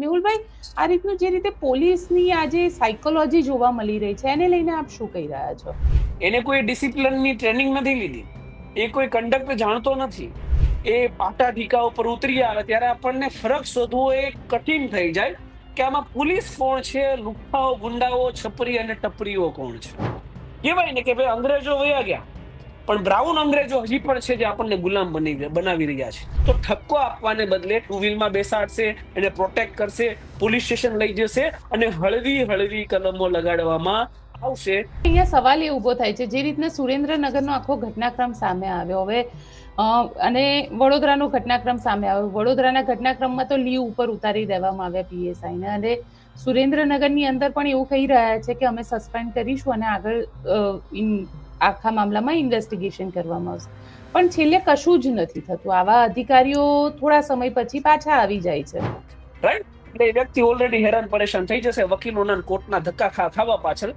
મેહુલભાઈ, આ રીતનું જે રીતે પોલીસની આજે સાયકોલોજી જોવા મળી રહી છે, એને લઈને આપ શું કહી રહ્યા છો? એને કોઈ ડિસિપ્લિનની ટ્રેનિંગ નથી લીધી, એ કોઈ કંડક્ટ જાણતો નથી, એ પાટા ઢીકા ઉપર ઉતરી આવે ત્યારે આપણને ફરક શોધવો એ કઠિન થઈ જાય કે આમાં પોલીસ કોણ છે, લુખ્ખાઓ, ગુંડાઓ, છપરી અને ટપરીઓ કોણ છે. કહેવાય ને કે ભાઈ અંગ્રેજો વયા ગયા, પણ બ્રાઉન અંગ્રેજો હજી પણ છે જે આપણને ગુલામ બનાવી રહ્યા છે. તો ઠપકો આપવાને બદલે ટુ વ્હીલમાં બેસાડશે, એને પ્રોટેક્ટ કરશે, પોલીસ સ્ટેશન લઈ જશે અને હળવી હળવી કલમો લગાડવામાં આવશે. અહીંયા સવાલ એ ઉભો થાય છે, જે રીતના સુરેન્દ્રનગરનો આખો ઘટનાક્રમ સામે આવ્યો હવે અને વડોદરાનો ઘટનાક્રમ સામે આવ્યો. વડોદરાના ઘટનાક્રમમાં તો લીવ ઉપર ઉતારી દેવામાં આવ્યા પીએસઆઈને, અને સુરેન્દ્રનગરની અંદર પણ એવું કહી રહ્યા છે કે અમે સસ્પેન્ડ કરીશું અને આગળ આખા મામલામાં ઇન્વેસ્ટિગેશન કરવામાં આવશે. પણ છેલ્લે કશું જ નથી થતું. આવા અધિકારીઓ થોડા સમય પછી પાછા આવી જાય છે, રાઈટ? એટલે એ વ્યક્તિ ઓલરેડી હેરાન પરેશાન થઈ જશે વકીલોના કોર્ટના ધક્કા ખાવા પાછળ,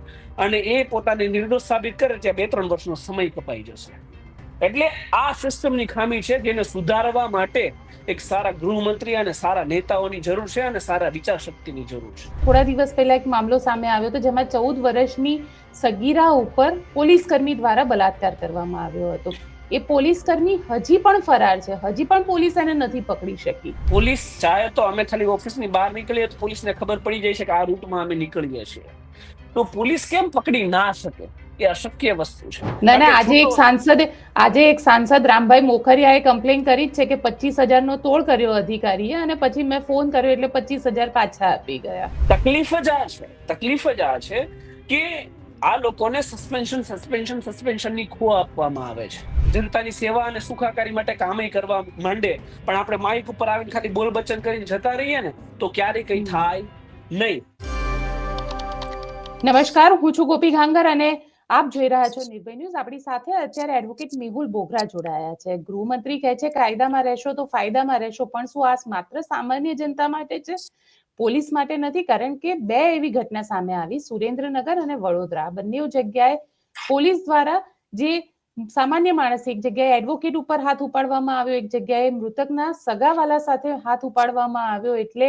અને એ પોતાની નિર્દોષ સાબિત કરે ત્યાં 2-3 વર્ષનો સમય કપાઈ જશે. એટલે આ સિસ્ટમની ખામી છે, જેને સુધારવા માટે એક સારા ગૃહમંત્રી અને સારા નેતાઓની જરૂર છે અને સારા વિચાર શક્તિની જરૂર છે. થોડા દિવસ પહેલા એક મામલો સામે આવ્યો હતો, જેમાં 14 વર્ષની સગીરા ઉપર પોલીસ કર્મી દ્વારા બલાત્કાર કરવામાં આવ્યો હતો. એ પોલીસ કર્મી હજી પણ ફરાર છે, હજી પણ પોલીસ એને નથી પકડી શકી. પોલીસ ચાહે તો અમે ખાલી ઓફિસની બહાર નીકળીએ તો પોલીસને ખબર પડી જાય છે કે આ રૂટમાં અમે નીકળીએ છીએ, તો પોલીસ કેમ પકડી ના શકે? એ અશક્ય વસ્તુ છે. ના, આજે એક સાંસદ રામભાઈ મોખરિયાએ કમ્પ્લેન કરી છે કે 25,000 નો તોડ કર્યો અધિકારીએ, અને પછી મેં ફોન કર્યો એટલે 25,000 પાછા આપી ગયા. તકલીફ જ આ છે કે આ લોકોને સસ્પેન્શનની ખો આપવામાં આવે છે. જનતાની સેવા અને સુખાકારી માટે કામે કરવા માંડે, પણ આપણે માઇક ઉપર આવીને ખાલી બોલ બચન કરીને જતા રહીએ ને તો ક્યારેય કંઈ થાય નહીં. નમસ્કાર, હું છું ગોપી ઘાંગર અને આપ જોઈ રહ્યા છો નિર્ભય ન્યૂઝ. આપણી સાથે અત્યારે એડવોકેટ મેહુલ બોગરા જોડાયા છે. ગૃહમંત્રી કહે છે કાયદામાં રહેશો તો ફાયદામાં રહેશો, પણ શું આ માત્ર સામાન્ય જનતા માટે છે, પોલીસ માટે નથી? કારણ કે 2 એવી ઘટના સામે આવી, સુરેન્દ્રનગર અને વડોદરા. બંને જગ્યાએ પોલીસ દ્વારા જે સામાન્ય માણસ, એક જગ્યાએ એડવોકેટ ઉપર હાથ ઉપાડવામાં આવ્યો, એક જગ્યાએ મૃતકના સગાવાલા સાથે હાથ ઉપાડવામાં આવ્યો. એટલે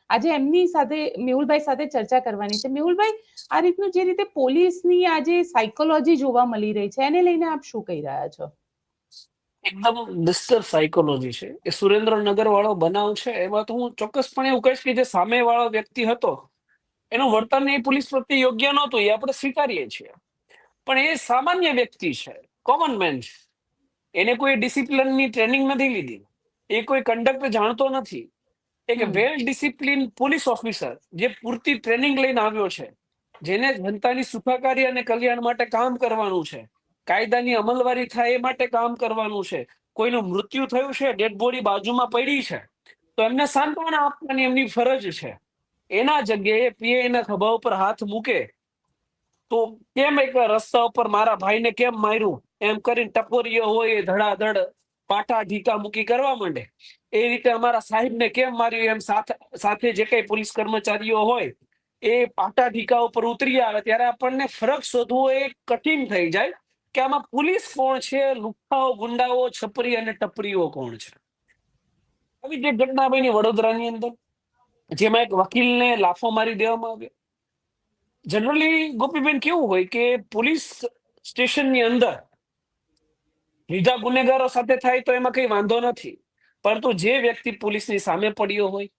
આજે એમની સાથે, મેહુલભાઈ સાથે ચર્ચા કરવાની છે. મેહુલભાઈ, આ રીતનું જે રીતે પોલીસની આજે સાયકોલોજી જોવા મળી રહી છે, એને લઈને આપ શું કહી રહ્યા છો? એકદમ ડિસ્ટર્બ સાયકોલોજી છે. એ સુરેન્દ્રનગર વાળો બનાવ છે, એમાં તો હું ચોક્કસપણે એવું કહીશ કે જે સામે વાળો વ્યક્તિ હતો એનું વર્તન એ પોલીસ પ્રત્યે યોગ્ય નહોતું, એ આપણે સ્વીકારીએ છીએ. પણ એ સામાન્ય વ્યક્તિ છે, કોમન મેન છે, એને કોઈ ડિસિપ્લિનની ટ્રેનિંગ નથી લીધી, એ કોઈ કંડક્ટ જાણતો નથી. એક વેલ ડિસિપ્લિન પોલીસ ઓફિસર જે પૂરતી ટ્રેનિંગ લઈને આવ્યો છે, જેને જનતાની સુખાકારી અને કલ્યાણ માટે કામ કરવાનું છે, કાયદાની અમલવારી થાય એ માટે કામ કરવાનું છે, કોઈનું મૃત્યુ થયું છે, ડેડ બોડી બાજુમાં પડી છે, તો એમને સાંત્વના આપવાની એમની ફરજ છે. એના જગ્યાએ પીઆઈના ખભા ઉપર હાથ મૂકે તો કેમ એક રસ્તા ઉપર મારા ભાઈને કેમ માર્યું એમ કરીને ટપોરીઓ હોય એ ધડાધડ પાટા ઢીકા મૂકી કરવા માંડે, એ રીતે અમારા સાહેબને કેમ માર્યું એમ સાથે જે કઈ પોલીસ કર્મચારીઓ હોય એ પાટા ઢીકા ઉપર ઉતરી આવે ત્યારે આપણને ફરક શોધવો એ કઠિન થઈ જાય કે આમાં પોલીસ કોણ છે, લુખ્ખાઓ, ગુંડાઓ, છપરી અને ટપરીઓ કોણ છે. આવી જે ઘટના બની વડોદરાની અંદર, જેમાં એક વકીલને લાફો મારી દેવામાં આવ્યો. જનરલી ગોપીબેન કેવું હોય કે પોલીસ સ્ટેશનની અંદર લીધા ગુનેગારો સાથે થાય તો એમાં કઈ વાંધો નથી, પરંતુ જે વ્યક્તિ પોલીસની સામે પડ્યો હોય,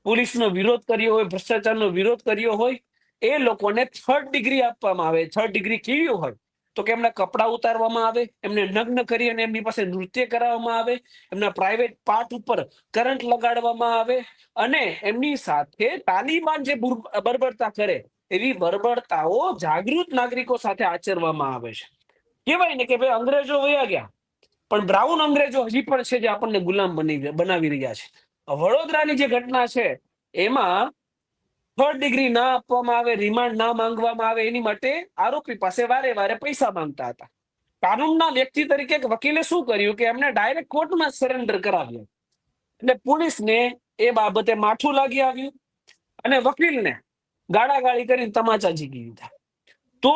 પોલીસનો વિરોધ કર્યો હોય, ભ્રષ્ટાચારનો વિરોધ કર્યો હોય, એ લોકોને 3rd ડિગ્રી આપવામાં આવે. 3rd ડિગ્રી કેવી હોય તો કે એમના કપડા ઉતારવામાં આવે, એમને નગ્ન કરી અને એમની પાસે નૃત્ય કરાવવામાં આવે, એમના પ્રાઇવેટ પાર્ટ ઉપર કરંટ લગાડવામાં આવે, અને એમની સાથે તાલિબાન જે બર્બરતા કરે એવી બર્બરતાઓ જાગૃત નાગરિકો સાથે આચરવામાં આવે છે. કહેવાય ને કે ભાઈ અંગ્રેજો વયા ગયા, પણ બ્રાઉન અંગ્રેજો હજી પણ છે જે આપણને ગુલામ બનાવી રહ્યા છે. વડોદરાની જે ઘટના છે એમાં 3rd ડિગ્રી ના આપવામાં આવે, રિમાન્ડ ના માંગવામાં આવે, એની માટે આરોપી પાસે વારે વારે પૈસા માંગતા હતા. કાનૂનના વ્યક્તિ તરીકે વકીલે શું કર્યું કે એમને ડાયરેક્ટ કોર્ટમાં સરેન્ડર કરાવ્યું, એટલે પોલીસને એ બાબતે માઠું લાગી આવ્યું અને વકીલને ગાળાગાળી કરીને તમાચા ઝીકી દીધા. તો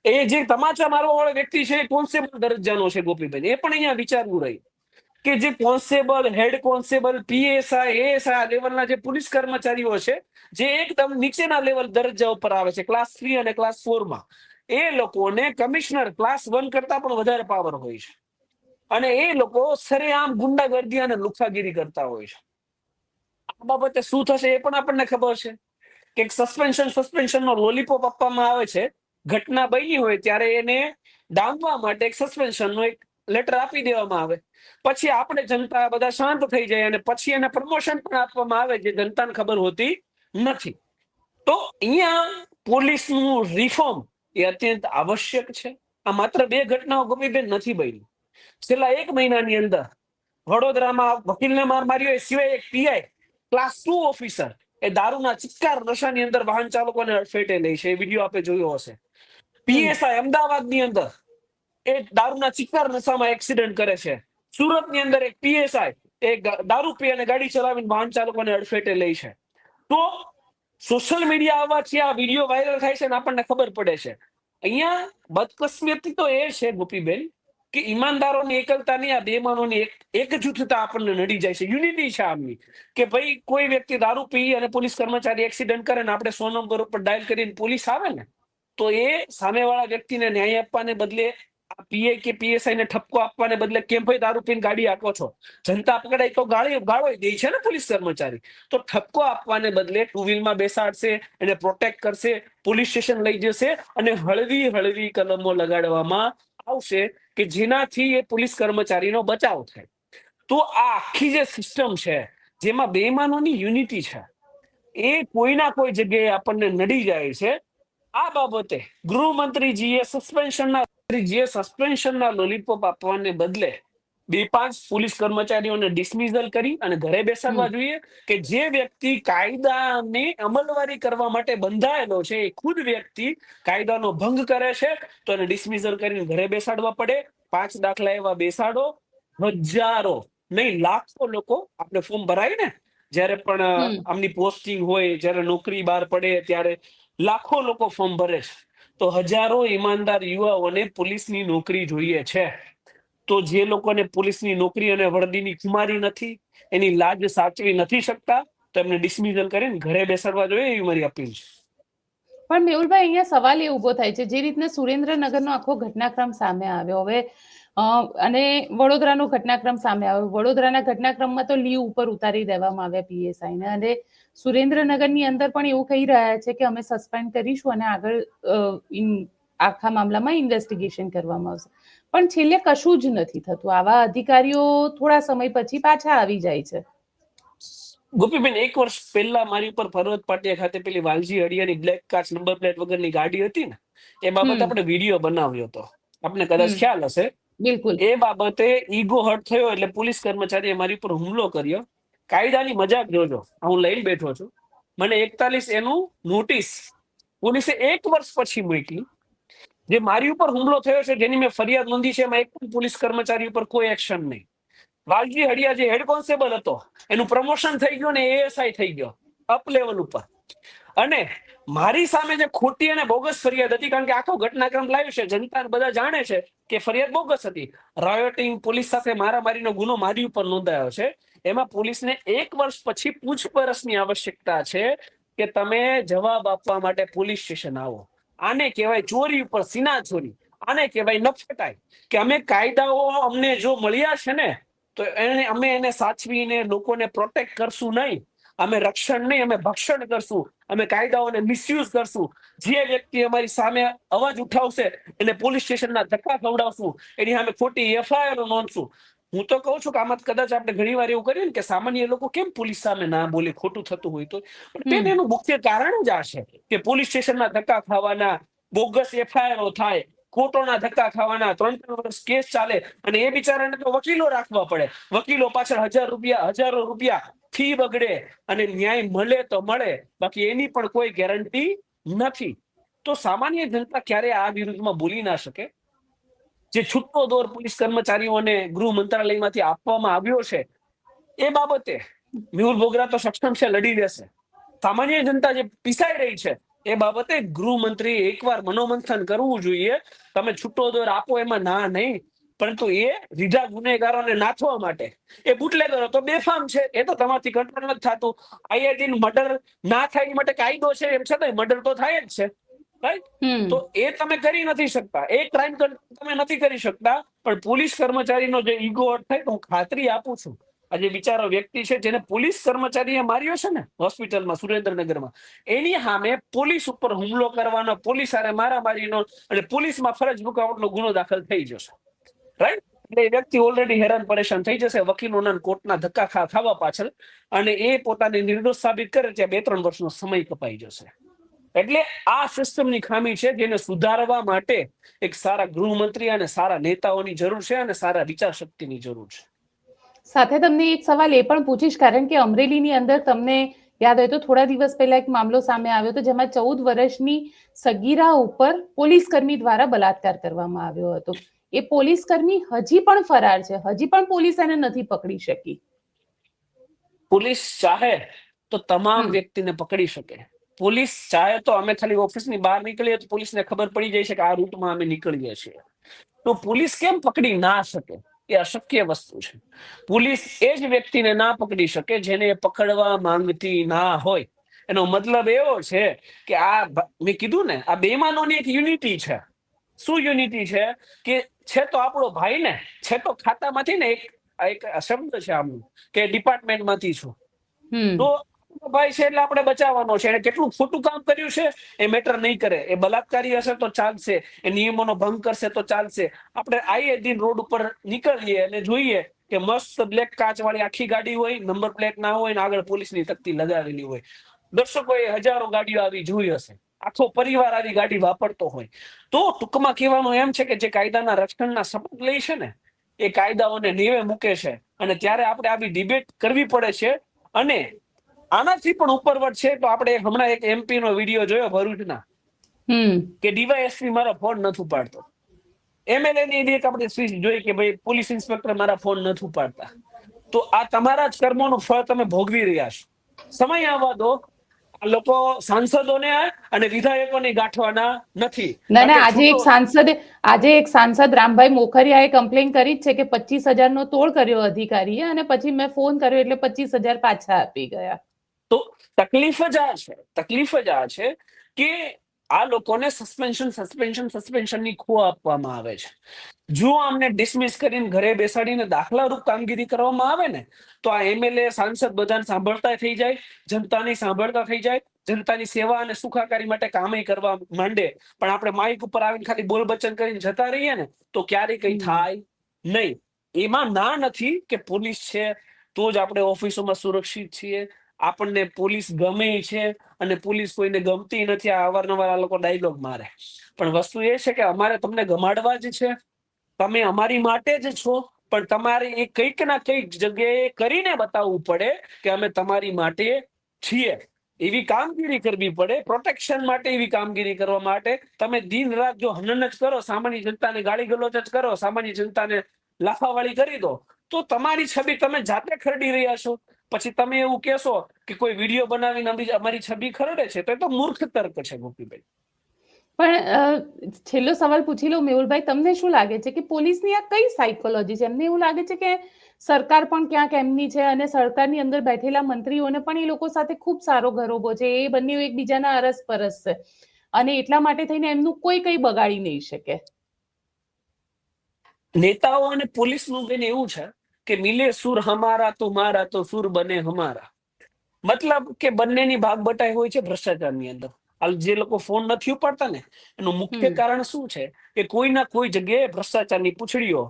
એ જે તમાચા મારવા વાળો વ્યક્તિ છે એ કોન્સ્ટેબલ દરજ્જાનો છે ગોપીબેન, એ પણ અહીંયા વિચારવું રહ્યું. કે જે constable, head constable, PSI, ASI લેવલના જે પોલીસ કર્મચારીઓ છે, જે એકદમ નીચેના લેવલ દરજ્જા ઉપર આવે છે, ક્લાસ 3 અને ક્લાસ 4 માં, એ લોકોને કમિશનર ક્લાસ 1 કરતા પણ વધારે પાવર હોય છે, અને એ લોકો સરેઆમ ગુંડાગર્દી અને લુખ્ખાગીરી કરતા હોય છે. આ બાબતે શું થશે એ પણ આપણને ખબર છે કે સસ્પેન્શન નો લોલીપોપ આપવામાં આવે છે. ઘટના બની હોય ત્યારે એને ડામવા માટે એક સસ્પેન્શન નો એક લેટર આપી દેવામાં આવે, પછી આપણે જનતા બધા શાંત થઈ જાય અને પછી એને પ્રમોશન પણ આપવામાં આવે, જે જનતાને ખબર હોતી નથી. તો અહીંયા પોલીસનું રિફોર્મ એ અત્યંત આવશ્યક છે. આ માત્ર 2 ઘટનાઓ ગોપીબેન નથી બની. છેલ્લા 1 મહિનાની અંદર વડોદરામાં વકીલને માર માર્યો, એ સિવાય એક પીઆઈ ક્લાસ 2 ઓફિસર એ દારૂના ચિક્કાર નશાની અંદર વાહન ચાલકોને અડફેટે લે છે. એ વિડીયો આપણે જોયો હશે. પીએસઆઈ અમદાવાદની અંદર એ દારૂના ચિક્કાર નશામાં એક્સિડન્ટ કરે છે. સુરતની અંદર એક પીએસઆઈ એ દારૂ પી અને ગાડી ચલાવીને વાહન ચાલકોને અડફેટે લે છે. તો સોશિયલ મીડિયા આવવાથી આ વિડીયો વાયરલ થાય છે અને આપણને ખબર પડે છે. અહીંયા બદકસ્મતી તો એ છે ગોપીબેન કે ઈમાનદારોની એકલતાની, આ બેમાનોની એકજૂથતા આપણને નડી જાય છે. યુનિટી છે આમની કે ભાઈ કોઈ વ્યક્તિ દારૂ પી અને પોલીસ કર્મચારી એક્સિડન્ટ કરે ને આપણે 100 નંબર ઉપર ડાયલ કરીને પોલીસ આવે ને, તો એ સામેવાળા વ્યક્તિને ન્યાય આપવાને બદલે આ પીઆઈ કે પીએસઆઈ ને ઠપકો આપવાને બદલે કેમ ભાઈ દારૂ પીને ગાડી આંકો છો, જનતા પકડાય તો ગાળો દે છે ને પોલીસ કર્મચારી, તો ઠપકો આપવાને બદલે ટુ વ્હીલમાં બેસાડશે, એને પ્રોટેક્ટ કરશે, પોલીસ સ્ટેશન લઈ જશે અને હળવી કલમો લગાડવામાં આવશે કે જેનાથી એ પોલીસ કર્મચારીનો બચાવ થાય. તો આ આખી જે સિસ્ટમ છે જેમાં બેમાનોની યુનિટી છે, એ કોઈના કોઈ જગ્યાએ આપણને નડી જાય છે. આ બાબતે ગૃહમંત્રીજીએ સસ્પેન્શનના લોલીપોપ આપવાને બદલે 2-5 પોલીસ કર્મચારીઓને ડિસમિઝલ કરી અને ઘરે બેસાડવા જોઈએ કે જે વ્યક્તિ કાયદાની અમલવારી કરવા માટે બંધાયેલો છે, એ ખુદ વ્યક્તિ કાયદાનો ભંગ કરે છે તો એને ડિસમિઝલ કરીને ઘરે બેસાડવા પડે. 5 દાખલા એવા બેસાડો. હજારો નહીં લાખો લોકો આપણે ફોર્મ ભરાય ને, જ્યારે પણ આમની પોસ્ટિંગ હોય, જ્યારે નોકરી બહાર પડે ત્યારે લાખો લોકો ફોર્મ ભરે છે. તો હજારો ઈમાનદાર યુવાઓને પોલીસની નોકરી જોઈએ છે. તો જે લોકોને પોલીસની નોકરી અને વર્દીની ખુમારી નથી, એની લાજ સાચવી નથી શકતા, તો એમને ડિસમિઝલ કરીને ઘરે બેસાડવા જોઈએ, એવી મારી અપીલ છે. પણ મેહુલભાઈ, અહીંયા સવાલ એ ઉભો થાય છે, જે રીતના સુરેન્દ્રનગરનો આખો ઘટનાક્રમ સામે આવ્યો હવે અને વડોદરાનો ઘટનાક્રમ સામે આવ્યો. વડોદરાના ઘટનાક્રમમાં તો લીવ ઉપર ઉતારી દેવામાં આવ્યા પીએસઆઈને, અને સુરેન્દ્રનગરની અંદર પણ એવું કહી રહ્યા છે કે અમે સસ્પેન્ડ કરીશું અને આગળ આખા મામલામાં ઇન્વેસ્ટિગેશન કરવામાં આવશે. પણ છેલ્લે કશું જ નથી થતું. આવા અધિકારીઓ થોડા સમય પછી પાછા આવી જાય છે. ગોપીબેન, 1 વર્ષ પહેલા મારી ઉપર પર્વત પાટિયા ખાતે પેલી વાલજી હડિયાની બ્લેક કાચ નંબર પ્લેટ વગરની ગાડી હતી ને, એ બાબતે આપણે વિડીયો બનાવ્યો હતો, આપને કદાચ ખ્યાલ હશે. બિલકુલ. એ બાબતે ઈગો હર્ટ થયો એટલે પોલીસ કર્મચારીએ મારી ઉપર હુમલો કર્યો. કાયદાની મજાક જોજો, હું લઈને બેઠો છું. મને 41 એનું નોટિસ પોલીસે 1 વર્ષ પછી મોકલી. જે મારી ઉપર હુમલો થયો છે, જેની મેં ફરિયાદ નોંધી છે, એમાં એક પણ પોલીસ કર્મચારી ઉપર કોઈ એક્શન નહીં. વાલજી હડિયા જે હેડ કોન્સ્ટેબલ હતો, એનું પ્રમોશન થઈ ગયું ને એએસઆઈ થઈ ગયો અપ લેવલ ઉપર. અને મારી સામે જે ખોટી અને બોગસ ફરિયાદ હતી, કારણ કે આખો ઘટનાક્રમ લાવ્યો છે, જનતા બધા જાણે છે કે ફરિયાદ બોગસ હતી. રાયોટિંગ, પોલીસ સાથે મારામારીનો ગુનો મારી ઉપર નોંધાયો છે. એમાં પોલીસને 1 વર્ષ પછી પૂછપરછની આવશ્યકતા છે કે તમે જવાબ આપવા માટે પોલીસ સ્ટેશન આવો. આને કહેવાય ચોરી ઉપર સીના ચોરી, આને કહેવાય નફટાઈ કે અમે કાયદાઓ અમને જો મળ્યા છે ને, તો અમે એને સાચવીને લોકોને પ્રોટેક્ટ કરશું નહીં. અમે રક્ષણ નહીં, અમે ભક્ષણ કરશું. અમે કાયદાઓને મિસયુઝ કરશું. જે વ્યક્તિ અમારી સામે અવાજ ઉઠાવશે એને પોલીસ સ્ટેશનના ધક્કા ખવડાવશું, એની સામે ખોટી એફઆઈઆર નોંધશું. હું તો કહું છું કે આમાં કદાચ આપણે ઘણી વાર એવું કરીએ ને કે સામાન્ય લોકો કેમ પોલીસ સામે ના બોલે, ખોટું થતું હોય તો, પણ એનું મુખ્ય કારણ જ આ છે કે પોલીસ સ્ટેશનના ધક્કા ખાવાના, બોગસ એફઆઈઆર થાય, ખોટોના ધક્કા ખાવાના, 3-3 વર્ષ કેસ ચાલે, અને એ બિચારાને તો વકીલો રાખવા પડે. વકીલો પાછળ હજારો રૂપિયા ફી બગડે, અને ન્યાય મળે તો મળે, બાકી એની પણ કોઈ ગેરંટી નથી. તો સામાન્ય જનતા ક્યારે આ વિરુદ્ધમાં બોલી ના શકે. જે છૂટો દોર પોલીસ કર્મચારીઓને ગૃહ મંત્રાલયમાંથી આપવામાં આવ્યો છે, એ બાબતે મેહુલ બોગરા તો સક્ષમ છે, લડી લેશે. સામાન્ય જનતા જે પીસાઈ રહી છે, એ બાબતે ગૃહમંત્રી એકવાર મનોમંથન કરવું જોઈએ. તમે છૂટો દોર આપો એમાં ના નહીં, પરંતુ એ રીઢા ગુનેગારોને નાથવા માટે એ બુટલેગરો તો બેફામ છે, એ તો તમારથી કંટ્રોલ નથી થતું. આઈઆઈટી મર્ડર ના થાય એ માટે કાયદો છે, એમ છતાંય મર્ડર તો થાય જ છે, રાઈટ? તો એ તમે કરી નથી શકતા, એ ક્રાઇમ તમે નથી કરી શકતા. પણ પોલીસ કર્મચારીનો જે ઈગો હર્ટ થાય તો હું ખાતરી આપું છું, આ જે બિચારો વ્યક્તિ છે જેને પોલીસ કર્મચારીએ માર્યો છે ને હોસ્પિટલમાં સુરેન્દ્રનગરમાં, એની સામે પોલીસ ઉપર હુમલો કરવાનો, પોલીસ હારે મારામારીનો અને પોલીસમાં ફરજ મુકાવટનો ગુનો દાખલ થઈ જશે, રાઈટ? એટલે એ વ્યક્તિ ઓલરેડી હેરાન પરેશાન થઈ જશે વકીલોના કોર્ટના ધક્કા ખાવા પાછળ, અને એ પોતાની નિર્દોષ સાબિત કરે ત્યાં 2-3 વર્ષનો સમય કપાઈ જશે. એટલે આ સિસ્ટમની ખામી છે જેને સુધારવા માટે એક સારા ગૃહમંત્રી અને સારા નેતાઓની જરૂર છે અને સારા વિચાર શક્તિની જરૂર છે. સાથે તમને એક સવાલ એ પણ પૂછીશ, કારણ કે અમરેલીની અંદર તમને યાદ હોય તો થોડા દિવસ પહેલા એક મામલો સામે આવ્યો હતો જેમાં 14 વર્ષની સગીરા ઉપર પોલીસકર્મી દ્વારા બલાત્કાર કરવામાં આવ્યો હતો. એ પોલીસકર્મી હજી પણ ફરાર છે, હજી પણ પોલીસ એને નથી પકડી શકી. પોલીસ ચાહે તો તમામ વ્યક્તિને પકડી શકે. પોલીસ ચાહે તો અમે ખાલી ઓફિસની બહાર નીકળીએ તો પોલીસને ખબર પડી જાય છે કે આ રૂટમાં અમે નીકળીએ છીએ. તો પોલીસ કેમ પકડી ના શકે? એ અશક્ય વસ્તુ છે. પોલીસ એ જ વ્યક્તિને ના પકડી શકે જેને પકડવા માંગતી ના હોય. એનો મતલબ એવો છે કે આ મેં કીધું ને, આ બેમાનોની એક યુનિટી છે. શું યુનિટી છે? કે છે તો આપણો ભાઈ ને, છે તો ખાતામાંથી ને, એક શબ્દ છે આમનું કે ડિપાર્ટમેન્ટમાંથી છું, તો ભાઈ છે એટલે આપણે બચાવવાનો છે. એને કેટલું ખોટું કામ કર્યું છે એ મેટર નહીં કરે. એ બલાત્કારી હશે તો ચાલશે, એ નિયમોનો ભંગ કરશે તો ચાલશે. આપણે આઈએ દિન રોડ ઉપર નીકળીએ અને જોઈએ કે મસ્ત બ્લેક કાચ વાળી આખી ગાડી હોય, નંબર પ્લેટ ના હોય ને આગળ પોલીસની તકતી લગાવેલી હોય. દર્શકોએ હજારો ગાડીઓ આવી જોઈ હશે, આખો પરિવાર આવી ગાડી વાપરતો હોય. તો ટૂંકમાં કહેવાનું એમ છે કે જે કાયદાના રક્ષણના શપથ લે છે ને, એ કાયદાઓને નેવે મૂકે છે, અને ત્યારે આપણે આવી ડિબેટ કરવી પડે છે. અને આનાથી પણ ઉપરવટ છે તો આપણે હમણાં એક MP નો વિડીયો જોયો ભરૂચના, કે ડીવાયએસપી મારો ફોન નથી ઉપાડતો. MLA ની એક આપણે સ્વીચ જોઈ કે ભાઈ પોલીસ ઇન્સ્પેક્ટર મારા ફોન નથી ઉપાડતા. તો આ તમારા જ કર્મોનું ફળ તમે ભોગવી રહ્યા છો. સમય આવવા દો, આ લોકો સાંસદોને અને વિધાયકોને ગાંઠવાના નથી. આજે એક સાંસદ રામભાઈ મોખરિયાએ કમ્પ્લેન કરી છે કે 25,000 નો તોડ કર્યો અધિકારીએ, અને પછી મેં ફોન કર્યો એટલે 25,000 પાછા આપી ગયા. તો તકલીફ જ આ છે કે આ લોકોને સસ્પેન્શનની ખો આપવામાં આવે છે. જો આમને ડિસમિસ કરીને ઘરે બેસાડીને દાખલારૂપ કામગીરી કરવામાં આવે ને, તો આ MLA સાંસદ બધાને સાંભળતા થઈ જાય, જનતાની સાંભળતા થઈ જાય, જનતાની સેવા અને સુખાકારી માટે કામે કરવા માંડે. પણ આપણે માઇક ઉપર આવીને ખાલી બોલ બચન કરીને જતા રહીએ ને તો ક્યારેય કઈ થાય નહીં. એમાં ના નથી કે પોલીસ છે તો જ આપણે ઓફિસોમાં સુરક્ષિત છીએ, આપણને પોલીસ ગમે છે અને પોલીસ કોઈને ગમતી નથી. આ અવારનવાર આ લોકો ડાયલોગ મારે, પણ વસ્તુ એ છે કે અમારે તમને ગમાડવા જ છે. તમે અમારી માટે જ છો, પણ તમારે એ કંઈક ના કંઈક જગ્યાએ કરીને બતાવવું પડે કે અમે તમારી માટે છીએ. એવી કામગીરી કરવી પડે, પ્રોટેક્શન માટે એવી કામગીરી કરવા માટે. તમે દિન રાત જો હનન જ કરો, સામાન્ય જનતાને ગાળી ગલોચ જ કરો, સામાન્ય જનતાને લાફાવાળી કરી દો, તો તમારી છબી તમે જાતે ખરડી રહ્યા છો. પછી તમે એવું કહેશો કે કોઈ વિડીયો બનાવીને અમારી છબી ખરડે છે, તો એ તો મૂર્ખ તર્ક છે ગોપીભાઈ. પણ છેલ્લો સવાલ પૂછી લઉં મેહુલભાઈ, તમને શું લાગે છે કે પોલીસની આ કઈ સાયકોલોજી છે? એમને એવું લાગે છે કે સરકાર પણ ક્યાંક એમની છે અને સરકારની અંદર બેઠેલા મંત્રીઓને પણ એ લોકો સાથે ખૂબ સારો ઘરોબો છે, એ બંને એકબીજાના અરસપરસ છે, અને એટલા માટે થઈને એમનું કોઈ કઈ બગાડી નહીં શકે. નેતાઓ અને પોલીસનું બેન એવું છે કે મિલે સુર હમારા તો મારા તો સુર બને હમારા. મતલબ કે બંનેની ભાગ બટાઈ હોય છે ભ્રષ્ટાચારની અંદર. જે લોકો ફોન નથી ઉપાડતા ને, એનું મુખ્ય કારણ શું છે કે કોઈના કોઈ જગ્યાએ ભ્રષ્ટાચારની પૂંછડીઓ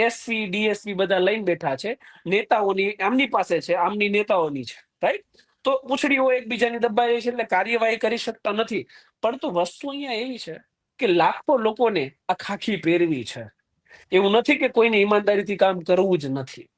SP DSP બધા લઈને બેઠા છે. નેતાઓની આમની પાસે છે, આમની નેતાઓની છે, રાઈટ? તો પૂંછડીઓ એકબીજાની દબાઈ છે એટલે કાર્યવાહી કરી શકતા નથી. પરંતુ વસ્તુ અહીંયા એવી છે કે લાખો લોકોને આ ખાખી પહેરવી છે. એવું નથી કે કોઈને ઈમાનદારીથી કામ કરવું જ નથી.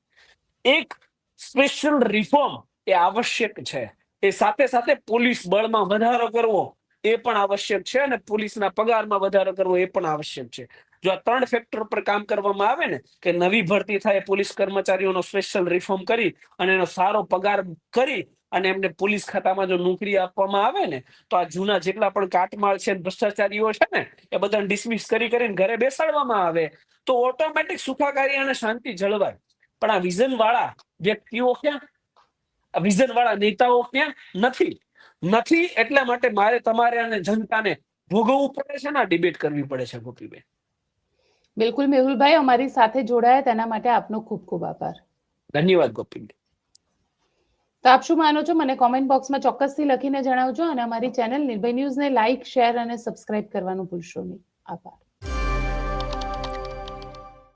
એક સ્પેશિયલ રિફોર્મ એ આવશ્યક છે. એ સાથે સાથે પોલીસ બળમાં વધારો કરવો એ પણ આવશ્યક છે, અને પોલીસના પગારમાં વધારો કરવો એ પણ આવશ્યક છે. જો આ 3 ફેક્ટર પર કામ કરવામાં આવે ને, કે નવી ભરતી થાય, પોલીસ કર્મચારીઓનો સ્પેશિયલ રિફોર્મ કરી અને એનો સારો પગાર કરી અને એમને પોલીસ ખાતામાં જો નોકરી આપવામાં આવે ને તો આ જૂના જેટલા પણ કાટમાળ છે ભ્રષ્ટાચારીઓ છે ને એ બધાને ડિસમિસ કરીને ઘરે બેસાડવામાં આવે તો ઓટોમેટિક સુખાકારી અને શાંતિ જળવાય. પણ આ વિઝન વાળા વ્યક્તિઓ ક્યાં, આ વિઝન વાળા નેતાઓ ક્યાં નથી. એટલા માટે મારે તમારે અને જનતાને ભોગવવું પડે છે ને આ ડિબેટ કરવી પડે છે ગોપીબેન. બિલકુલ મેહુલભાઈ, અમારી સાથે જોડાયા તેના માટે આપનો ખૂબ ખૂબ આભાર. ધન્યવાદ ગોપીબેન. તો આપ શું માનો છો મને કોમેન્ટ બોક્સમાં ચોક્કસથી લખીને જણાવજો અને અમારી ચેનલ નિર્ભય ન્યૂઝને લાઇક, શેર અને સબસ્ક્રાઇબ કરવાનું ભૂલશો નહીં. આભાર.